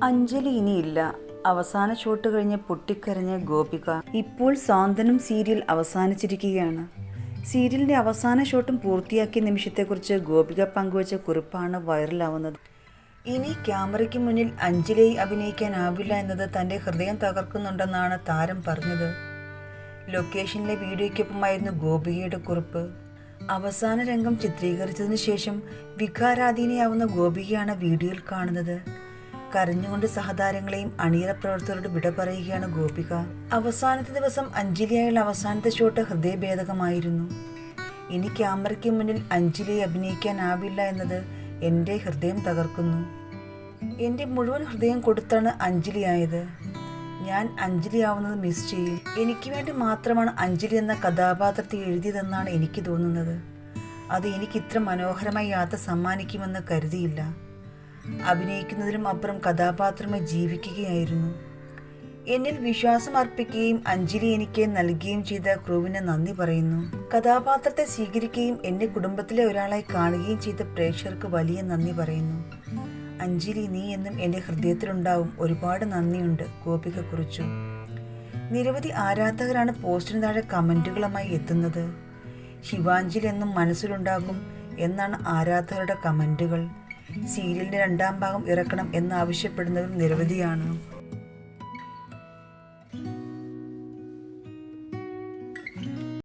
അഞ്ജലി ഇനിയില്ല. അവസാന ഷോട്ട് കഴിഞ്ഞ് പൊട്ടിക്കരഞ്ഞ ഗോപിക. ഇപ്പോൾ സാന്ത്വനം സീരിയൽ അവസാനിച്ചിരിക്കുകയാണ്. സീരിയലിൻ്റെ അവസാന ഷോട്ടും പൂർത്തിയാക്കിയ നിമിഷത്തെക്കുറിച്ച് ഗോപിക പങ്കുവച്ച കുറിപ്പാണ് വൈറലാവുന്നത്. ഇനി ക്യാമറയ്ക്ക് മുന്നിൽ അഞ്ജലിയെ അഭിനയിക്കാനാവില്ല എന്നത് തൻ്റെ ഹൃദയം തകർക്കുന്നുണ്ടെന്നാണ് താരം പറഞ്ഞത്. ലൊക്കേഷനിലെ വീഡിയോയ്ക്കൊപ്പമായിരുന്നു ഗോപികയുടെ കുറിപ്പ്. അവസാന രംഗം ചിത്രീകരിച്ചതിനു ശേഷം വികാരാധീനയാവുന്ന ഗോപികയാണ് വീഡിയോയിൽ കാണുന്നത്. കരഞ്ഞുകൊണ്ട് സഹതാരങ്ങളെയും അണിയറ പ്രവർത്തകരോട് വിട പറയുകയാണ് ഗോപിക. അവസാനത്തെ ദിവസം അഞ്ജലിയായുള്ള അവസാനത്തെ ഷോട്ട് ഹൃദയഭേദകമായിരുന്നു. ഇനി ക്യാമറയ്ക്ക് മുന്നിൽ അഞ്ജലിയെ അഭിനയിക്കാനാവില്ല എന്നത് എൻ്റെ ഹൃദയം തകർക്കുന്നു. എൻ്റെ മുഴുവൻ ഹൃദയം കൊടുത്താണ് അഞ്ജലിയായത്. ഞാൻ അഞ്ജലി ആവുന്നത് മിസ് ചെയ്യും. എനിക്ക് വേണ്ടി മാത്രമാണ് അഞ്ജലി എന്ന കഥാപാത്രത്തെ എഴുതിയതെന്നാണ് എനിക്ക് തോന്നുന്നത്. അത് എനിക്ക് ഇത്ര മനോഹരമായ യാത്ര സമ്മാനിക്കുമെന്ന് കരുതിയില്ല. അഭിനയിക്കുന്നതിലും അപ്പുറം കഥാപാത്രമായി ജീവിക്കുകയായിരുന്നു. എന്നിൽ വിശ്വാസം അർപ്പിക്കുകയും അഞ്ജലി എനിക്ക് നൽകുകയും ചെയ്ത ക്രൂവിന് നന്ദി പറയുന്നു. കഥാപാത്രത്തെ സ്വീകരിക്കുകയും എന്നെ കുടുംബത്തിലെ ഒരാളായി കാണുകയും ചെയ്ത പ്രേക്ഷകർക്ക് വലിയ നന്ദി പറയുന്നു. അഞ്ജലി, നീ എന്നും എൻ്റെ ഹൃദയത്തിലുണ്ടാവും. ഒരുപാട് നന്ദിയുണ്ട്, ഗോപിക കുറിച്ചു. നിരവധി ആരാധകരാണ് പോസ്റ്റിന് താഴെ കമൻറ്റുകളുമായി എത്തുന്നത്. ശിവാഞ്ജലി എന്നും മനസ്സിലുണ്ടാകും എന്നാണ് ആരാധകരുടെ കമൻറ്റുകൾ. സീരിയലിൻ്റെ 2ാം ഭാഗം ഇറക്കണം എന്നാവശ്യപ്പെടുന്നവരും നിരവധിയാണ്.